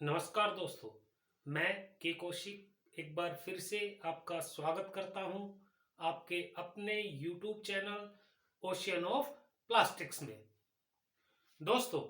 नमस्कार दोस्तों, मैं के कौशिक एक बार फिर से आपका स्वागत करता हूं आपके अपने YouTube channel ocean of plastics में। दोस्तों,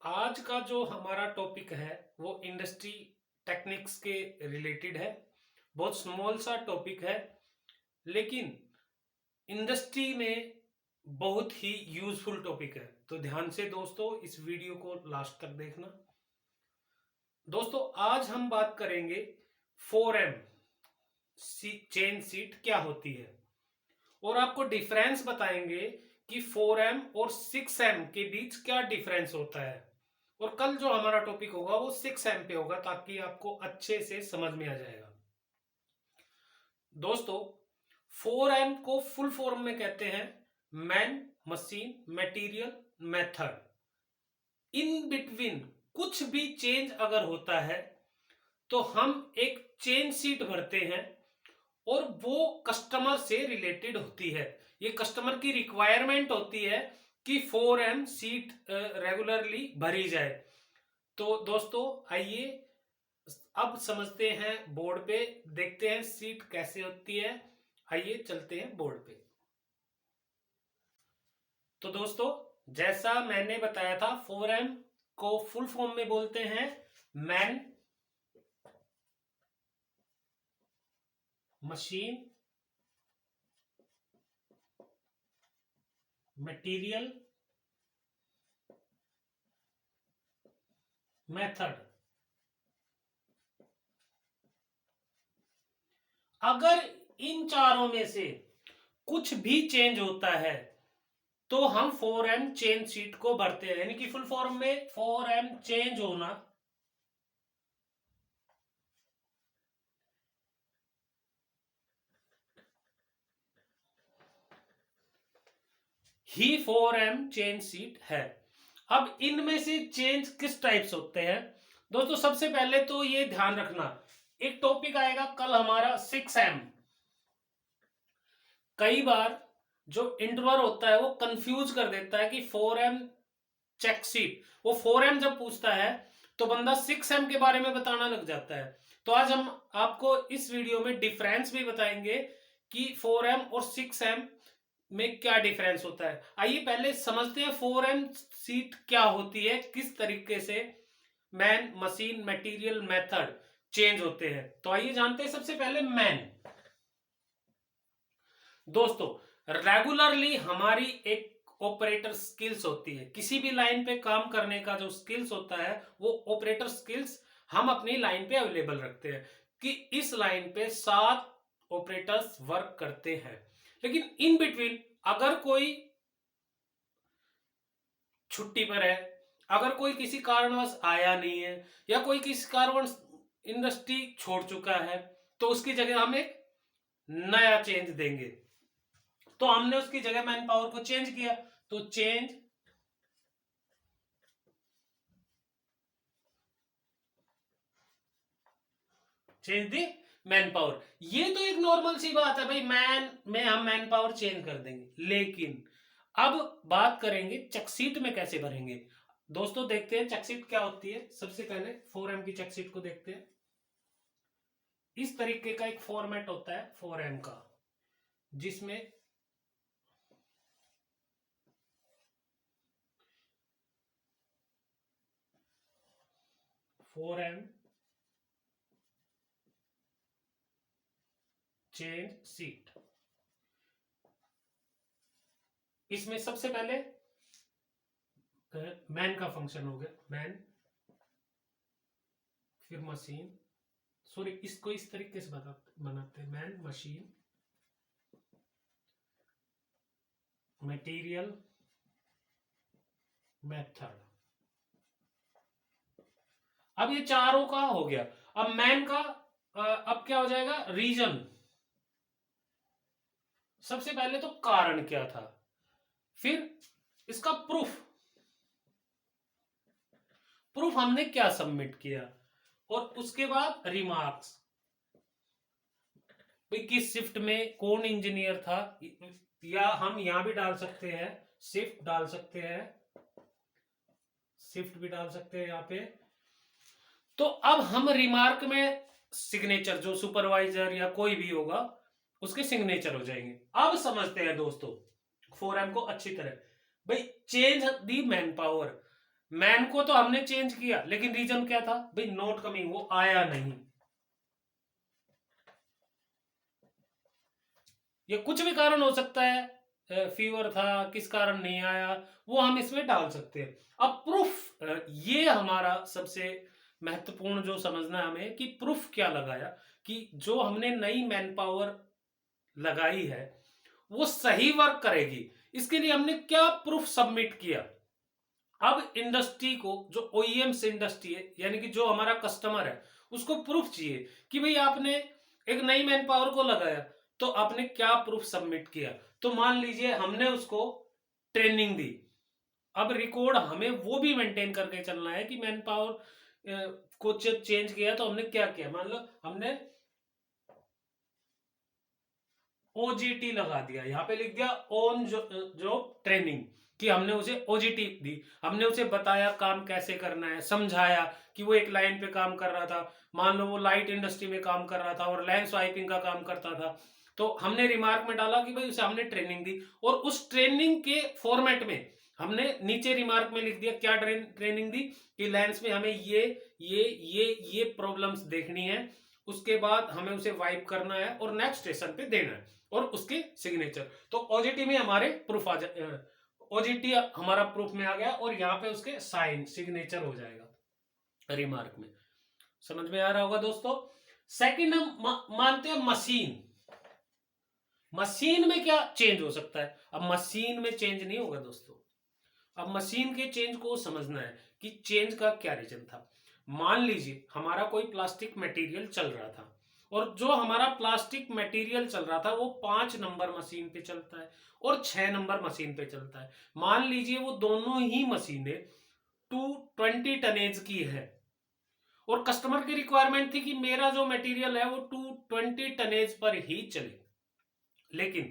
आज का जो हमारा टॉपिक है वो इंडस्ट्री टेक्निक्स के रिलेटेड है। बहुत स्मॉल सा टॉपिक है, लेकिन इंडस्ट्री में बहुत ही यूजफुल टॉपिक है। तो ध्यान से दोस्तों इस वीडियो को लास्ट तक देखना। दोस्तों, आज हम बात करेंगे 4M चेन सीट क्या होती है और आपको डिफरेंस बताएंगे कि 4M और 6M के बीच क्या डिफरेंस होता है। और कल जो हमारा टॉपिक होगा वो 6M पे होगा, ताकि आपको अच्छे से समझ में आ जाएगा। दोस्तों, 4M को फुल फॉर्म में कहते हैं man machine material method. In between कुछ भी चेंज अगर होता है तो हम एक चेन सीट भरते हैं और वो कस्टमर से रिलेटेड होती है। ये कस्टमर की रिक्वायरमेंट होती है कि 4M सीट रेगुलरली भरी जाए। तो दोस्तों आइए अब समझते हैं, बोर्ड पे देखते हैं सीट कैसे होती है। आइए चलते हैं बोर्ड पे। तो दोस्तों, जैसा मैंने बताया था, 4M को फुल फॉर्म में बोलते हैं मैन मशीन मटेरियल मेथड। अगर इन चारों में से कुछ भी चेंज होता है तो हम 4M चेन सीट को भरते हैं। यानी कि फुल फॉर्म में 4M चेंज होना ही 4M चेन सीट है। अब इनमें से चेंज किस टाइप्स होते हैं दोस्तों? सबसे पहले तो ये ध्यान रखना, एक टॉपिक आएगा कल हमारा 6M। कई बार जो इंटरव्यूअर होता है वो कंफ्यूज कर देता है कि 4M चेक सीट, वो 4M जब पूछता है तो बंदा 6M के बारे में बताना लग जाता है। तो आज हम आपको इस वीडियो में डिफरेंस भी बताएंगे कि 4M और 6M में क्या डिफरेंस होता है। आइए पहले समझते हैं 4M सीट क्या होती है, किस तरीके से man machine material method change होते हैं। तो आइए जानते हैं सबसे पहले मैन। दोस्तों, रेगुलरली हमारी एक ऑपरेटर स्किल्स होती है। किसी भी लाइन पे काम करने का जो स्किल्स होता है वो ऑपरेटर स्किल्स हम अपनी लाइन पे अवेलेबल रखते हैं कि इस लाइन पे 7 ऑपरेटर्स वर्क करते हैं। लेकिन इन बिटवीन अगर कोई छुट्टी पर है, अगर कोई किसी कारणवश आया नहीं है, या कोई किसी कारणवश इंडस्ट्री छोड़ चुका है, तो उसकी जगह हम एक नया चेंज देंगे। तो हमने उसकी जगह मैन पावर को चेंज किया, तो चेंज दी मैन पावर। ये तो एक नॉर्मल सी बात है भाई, मैन में हम मैन पावर चेंज कर देंगे। लेकिन अब बात करेंगे चेकशीट में कैसे भरेंगे। दोस्तों देखते हैं चेकशीट क्या होती है। सबसे पहले 4M की चेकशीट को देखते हैं। इस तरीके का एक फॉर्मेट होता है 4M का, जिसमें फोर एम चेंज सीट। इसमें सबसे पहले मैन का फंक्शन हो गया, मैन, फिर मशीन, सॉरी इसको इस तरीके से बनाते हैं, मैन मशीन मटेरियल मेथड। अब ये चारों का हो गया। अब मैन का अब क्या हो जाएगा, रीजन। सबसे पहले तो कारण क्या था, फिर इसका प्रूफ, प्रूफ हमने क्या सबमिट किया, और उसके बाद रिमार्क्स, भाई किस शिफ्ट में कौन इंजीनियर था, या हम यहां भी डाल सकते हैं, शिफ्ट डाल सकते हैं, शिफ्ट भी डाल सकते हैं यहां पे। तो अब हम रिमार्क में सिग्नेचर, जो सुपरवाइजर या कोई भी होगा उसके सिग्नेचर हो जाएंगे। अब समझते हैं दोस्तों 4M को अच्छी तरह। भाई change the man power, man को तो हमने चेंज किया, लेकिन रीजन क्या था भाई, नॉट कमिंग, वो आया नहीं। ये कुछ भी कारण हो सकता है, फीवर था, किस कारण नहीं आया, वो हम इसमें डाल सकते हैं। अब प्रूफ, ये हमारा सबसे महत्वपूर्ण जो समझना है हमें, कि प्रूफ क्या लगाया, कि जो हमने नई मैन पावर लगाई है वो सही वर्क करेगी, इसके लिए हमने क्या प्रूफ सबमिट किया। अब इंडस्ट्री को, जो ओईएम्स इंडस्ट्री है यानी कि जो हमारा कस्टमर है, उसको प्रूफ चाहिए कि भाई आपने एक नई मैन पावर को लगाया, तो आपने क्या प्रूफ सबमिट किया। तो मान लीजिए हमने उसको ट्रेनिंग दी, अब रिकॉर्ड हमें वो भी मेंटेन करके चलना है कि मैन पावर को जब चेंज किया तो हमने क्या किया। मान लो हमने ओजीटी लगा दिया, यहाँ पे लिख दिया ऑन जॉब ट्रेनिंग, कि हमने उसे ओजीटी दी, हमने उसे बताया काम कैसे करना है, समझाया कि वो एक लाइन पे काम कर रहा था, मान लो वो लाइट इंडस्ट्री में काम कर रहा था और लैंड स्वाइपिंग का काम करता था, तो हमने रिमार्क में डाला कि भाई उसे हमने ट्रेनिंग दी, और उस ट्रेनिंग के फॉर्मेट में हमने नीचे रिमार्क में लिख दिया क्या ट्रेनिंग दी, कि लैंस में हमें ये प्रॉब्लम्स देखनी है, उसके बाद हमें उसे वाइप करना है और नेक्स्ट स्टेशन पे देना है, और उसके सिग्नेचर। तो ओजीटी में हमारे प्रूफ आ जाए, ओजीटी हमारा प्रूफ में आ गया, और यहाँ पे उसके साइन सिग्नेचर हो जाएगा रिमार्क में। समझ में आ रहा होगा दोस्तों। सेकंड हम मानते हैं मशीन। मशीन में क्या चेंज हो सकता है। अब मशीन में चेंज नहीं होगा दोस्तों, अब मशीन के चेंज को समझना है कि चेंज का क्या रीजन था। मान लीजिए हमारा कोई प्लास्टिक मटेरियल चल रहा था, और जो हमारा प्लास्टिक मटेरियल चल रहा था वो 5 नंबर मशीन पे चलता है और 6 नंबर मशीन पे चलता है। मान लीजिए वो दोनों ही मशीनें 220 टनेज की है, और कस्टमर की रिक्वायरमेंट थी कि मेरा जो मटेरियल है वो 220 टनेज पर ही चले। लेकिन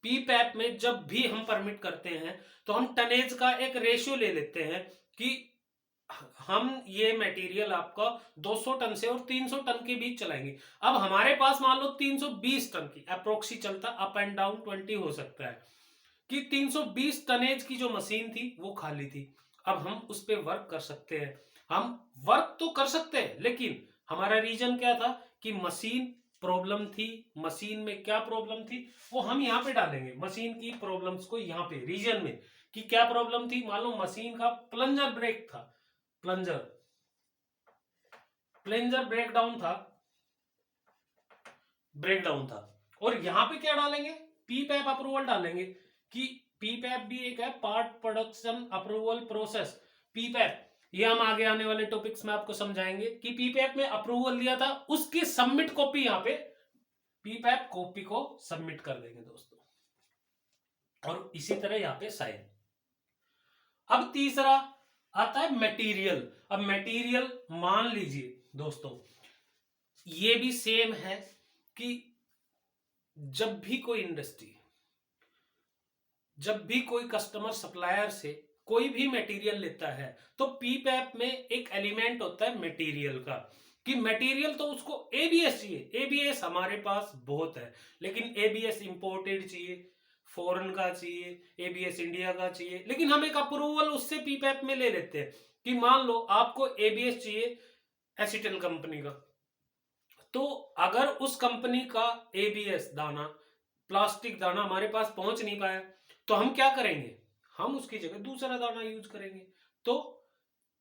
पीपैप में जब भी हम परमिट करते हैं तो हम टनेज का एक रेशियो ले लेते हैं कि हम ये मटेरियल आपका 200 टन से और 300 टन के बीच चलाएंगे। अब हमारे पास मान लो 320 टन की अप्रोक्सी चलता, अप एंड डाउन 20 हो सकता है, कि 320 टनेज की जो मशीन थी वो खाली थी। अब हम उस पर वर्क कर सकते हैं, हम वर्क तो कर सकते हैं, लेकिन हमारा रीजन क्या था कि मशीन प्रॉब्लम थी। मशीन में क्या प्रॉब्लम थी वो हम यहाँ पे डालेंगे, मशीन की प्रॉब्लम्स को यहाँ पे रीजन में, कि क्या प्रॉब्लम थी। मान लो मशीन का प्लंजर ब्रेक था, प्लंजर ब्रेकडाउन था, और यहां पे क्या डालेंगे, पीपैप अप्रूवल डालेंगे, कि पीपैप भी एक है पार्ट प्रोडक्शन अप्रूवल प्रोसेस। पीपैप ये हम आगे आने वाले टॉपिक्स में आपको समझाएंगे कि पीपैप में अप्रूवल दिया था, उसकी सबमिट कॉपी यहाँ पे पीपैप कॉपी को सबमिट कर देंगे दोस्तों, और इसी तरह यहाँ पे साइन। अब तीसरा आता है मटेरियल। अब मटेरियल मान लीजिए दोस्तों ये भी सेम है, कि जब भी कोई इंडस्ट्री, जब भी कोई कस्टमर सप्लायर से कोई भी मटेरियल लेता है, तो पीपैप में एक एलिमेंट होता है मटेरियल का, कि मटेरियल तो उसको एबीएस चाहिए। एबीएस हमारे पास बहुत है, लेकिन एबीएस इंपोर्टेड चाहिए, फॉरेन का चाहिए, एबीएस इंडिया का चाहिए, लेकिन हम एक अप्रूवल उससे पीपैप में ले लेते हैं कि मान लो आपको एबीएस चाहिए एसिटल कंपनी का, तो अगर उस कंपनी का एबीएस दाना, प्लास्टिक दाना हमारे पास पहुंच नहीं पाया, तो हम क्या करेंगे, हम उसकी जगह दूसरा दाना यूज करेंगे। तो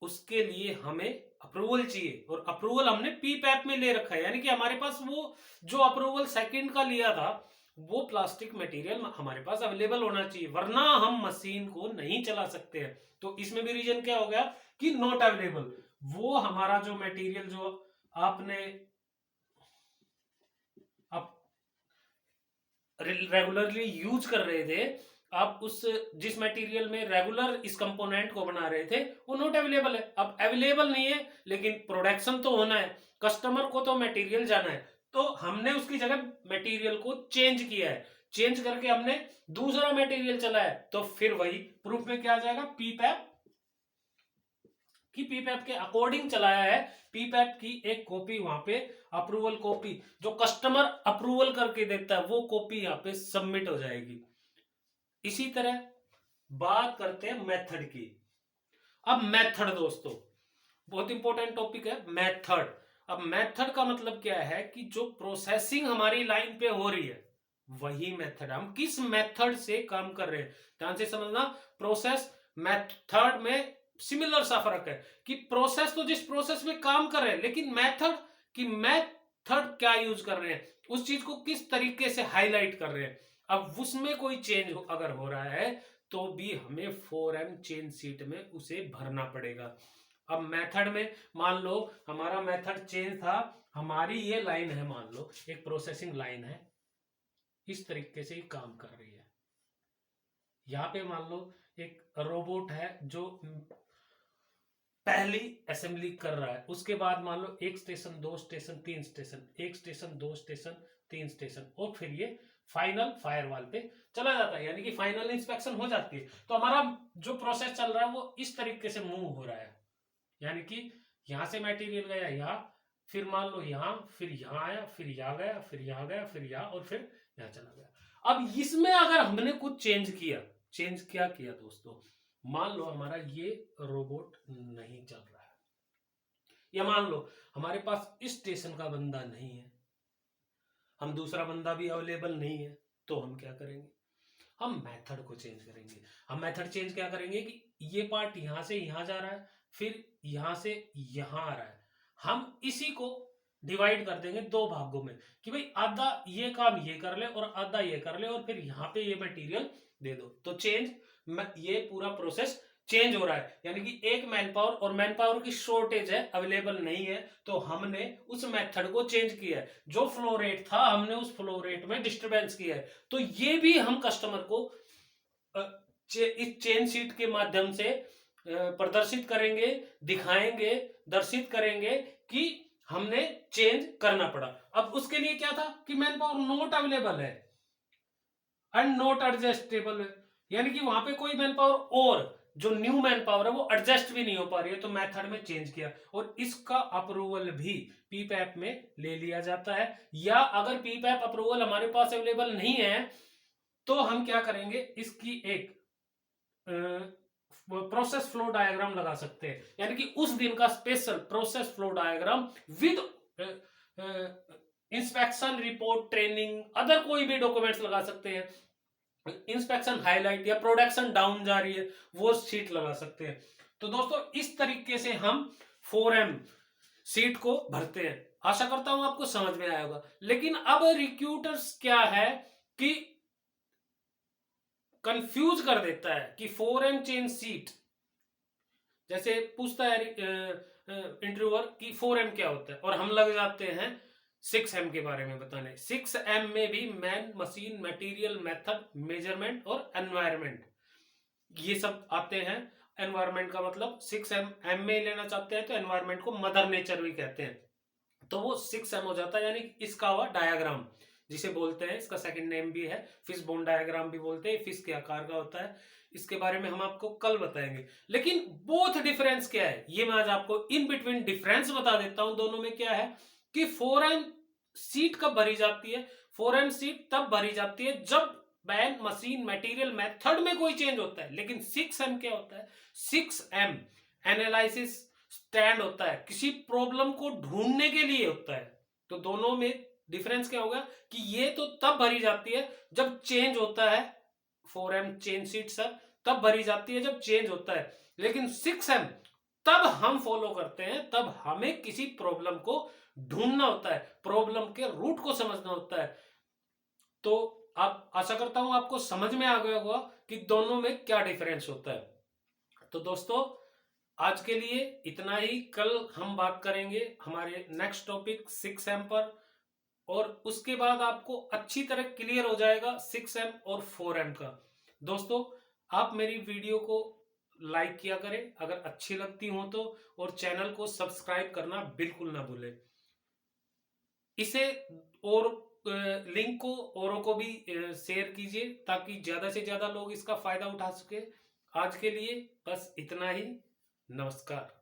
उसके लिए हमें अप्रूवल चाहिए, और अप्रूवल हमने पीपैप में ले रखा है, यानी कि हमारे पास वो जो अप्रूवल सेकंड का लिया था वो प्लास्टिक मटेरियल हमारे पास अवेलेबल होना चाहिए, वरना हम मशीन को नहीं चला सकते हैं। तो इसमें भी रीजन क्या हो गया कि नॉट अवेलेबल, वो हमारा जो मटेरियल जो आपने आप रेगुलरली यूज कर रहे थे, आप उस जिस मटेरियल में रेगुलर इस कंपोनेंट को बना रहे थे वो नॉट अवेलेबल है। अब अवेलेबल नहीं है, लेकिन प्रोडक्शन तो होना है, कस्टमर को तो मटेरियल जाना है, तो हमने उसकी जगह मटेरियल को चेंज किया है, चेंज करके हमने दूसरा मटेरियल चला है, तो फिर वही प्रूफ में क्या आ जाएगा, पीपैप कि पीपैप के अकॉर्डिंग चलाया है, पीपैप की एक कॉपी वहां पे अप्रूवल कॉपी जो कस्टमर अप्रूवल करके देता है वो कॉपी यहाँ पे सबमिट हो जाएगी। इसी तरह बात करते हैं मेथड की। अब मेथड दोस्तों बहुत इंपॉर्टेंट टॉपिक है मेथड। अब मेथड का मतलब क्या है कि जो प्रोसेसिंग हमारी लाइन पे हो रही है वही मेथड, हम किस मेथड से काम कर रहे हैं, ध्यान से समझना। प्रोसेस मेथड में सिमिलर सा फर्क है कि प्रोसेस तो जिस प्रोसेस में काम कर रहे हैं, लेकिन मेथड की मेथड क्या यूज कर रहे हैं, उस चीज को किस तरीके से हाईलाइट कर रहे हैं। अब उसमें कोई चेंज अगर हो रहा है तो भी हमें 4M चेंज शीट में उसे भरना पड़ेगा। अब मेथड में मान लो हमारा मेथड चेंज था, हमारी ये लाइन है, मान लो एक प्रोसेसिंग लाइन है, इस तरीके से ही काम कर रही है। यहां पे मान लो एक रोबोट है जो पहली असेंबली कर रहा है, उसके बाद मान लो एक स्टेशन, दो स्टेशन, तीन स्टेशन, एक स्टेशन, दो स्टेशन, तीन स्टेशन, और फिर ये फाइनल फायरवॉल पे चला जाता है, यानी कि फाइनल इंस्पेक्शन हो जाती है। तो हमारा जो प्रोसेस चल रहा है वो इस तरीके से मूव हो रहा है, यानी कि यहां से मटेरियल गया यहाँ, फिर मान लो यहाँ, फिर यहाँ आया, फिर यहाँ गया, फिर यहाँ गया, फिर यहाँ, और फिर यहाँ चला गया। अब इसमें अगर हमने कुछ चेंज किया, चेंज क्या किया दोस्तों, मान लो हमारा ये रोबोट नहीं चल रहा है, या मान लो हमारे पास इस स्टेशन का बंदा नहीं है, हम दूसरा बंदा भी अवेलेबल नहीं है, तो हम क्या करेंगे, हम मेथड को चेंज करेंगे। हम मेथड चेंज क्या करेंगे कि ये पार्ट यहां से यहां जा रहा है, फिर यहां से यहां आ रहा है, हम इसी को डिवाइड कर देंगे दो भागों में कि भाई आधा ये काम ये कर ले और आधा ये कर ले, और फिर यहाँ पे ये मटेरियल दे दो। तो चेंज, ये पूरा प्रोसेस चेंज हो रहा है, यानी कि एक मैन पावर और मैन पावर की शॉर्टेज है, अवेलेबल नहीं है, तो हमने उस मेथड को चेंज किया है। जो फ्लो रेट था हमने उस फ्लो रेट में डिस्टरबेंस किया है। तो ये भी हम कस्टमर को इस चेन शीट के माध्यम से प्रदर्शित करेंगे, दिखाएंगे, दर्शित करेंगे कि हमने चेंज करना पड़ा। अब उसके लिए क्या था कि मैन पावर नॉट अवेलेबल है एंड नॉट एडजस्टेबल है, यानी कि वहां पे कोई मैन पावर और जो न्यू मैन पावर है वो एडजस्ट भी नहीं हो पा रही है, तो मेथड में चेंज किया, और इसका अप्रूवल भी पीपैप में ले लिया जाता है। या अगर पीपैप अप्रूवल हमारे पास अवेलेबल नहीं है तो हम क्या करेंगे, इसकी एक प्रोसेस फ्लो डायग्राम लगा सकते हैं, यानी कि उस दिन का special process flow diagram with inspection report, training, other कोई भी डॉक्यूमेंट्स लगा सकते हैं। इंस्पेक्शन हाईलाइट या प्रोडक्शन डाउन जा रही है वो शीट लगा सकते हैं। तो दोस्तों इस तरीके से हम 4M शीट को भरते हैं। आशा करता हूं आपको समझ में आया होगा। लेकिन अब रिक्रूटर्स क्या है कि कंफ्यूज कर देता है कि 4M चेन शीट, जैसे पूछता है इंटरव्यूअर कि 4M क्या होता है, और हम लग जाते हैं 6M के बारे में बताने। 6M में भी man, machine, material, method, measurement और एनवायरमेंट, ये सब आते हैं। एनवायरमेंट का मतलब 6M में लेना चाहते हैं तो एनवायरमेंट को मदर नेचर भी कहते हैं, तो वो 6M हो जाता है, यानी इसका हुआ डायग्राम जिसे बोलते हैं, इसका सेकंड नेम भी है फिश बोन डायग्राम भी बोलते हैं। फिश के आकार का होता है, इसके बारे में हम आपको कल बताएंगे। लेकिन बोथ डिफरेंस क्या है ये मैं आज आपको इन बिटवीन डिफरेंस बता देता हूं। दोनों में क्या है कि 4M सीट कब भरी जाती है, 4M सीट तब भरी जाती है जब मैन, मशीन, मटेरियल, मेथड में कोई चेंज होता है। लेकिन 6M क्या होता है, 6M एनालिसिस स्टैंड होता है, किसी प्रॉब्लम को ढूंढने के लिए होता है। तो दोनों में डिफरेंस क्या होगा कि ये तो तब भरी जाती है जब चेंज होता है, 4M चेंज शीट सर तब भरी जाती है जब चेंज होता है, लेकिन 6M तब हम फॉलो करते हैं, तब हमें किसी प्रॉब्लम को ढूंढना होता है, प्रॉब्लम के रूट को समझना होता है। तो आप, आशा करता हूं आपको समझ में आ गया होगा कि दोनों में क्या डिफरेंस होता है। तो दोस्तों आज के लिए इतना ही, कल हम बात करेंगे हमारे नेक्स्ट टॉपिक 6M पर, और उसके बाद आपको अच्छी तरह क्लियर हो जाएगा 6M और 4M का। दोस्तों आप मेरी वीडियो को लाइक किया करें अगर अच्छी लगती हो तो, और चैनल को सब्सक्राइब करना बिल्कुल ना भूलें। इसे और लिंक को औरों को भी शेयर कीजिए ताकि ज्यादा से ज्यादा लोग इसका फायदा उठा सके। आज के लिए बस इतना ही। नमस्कार।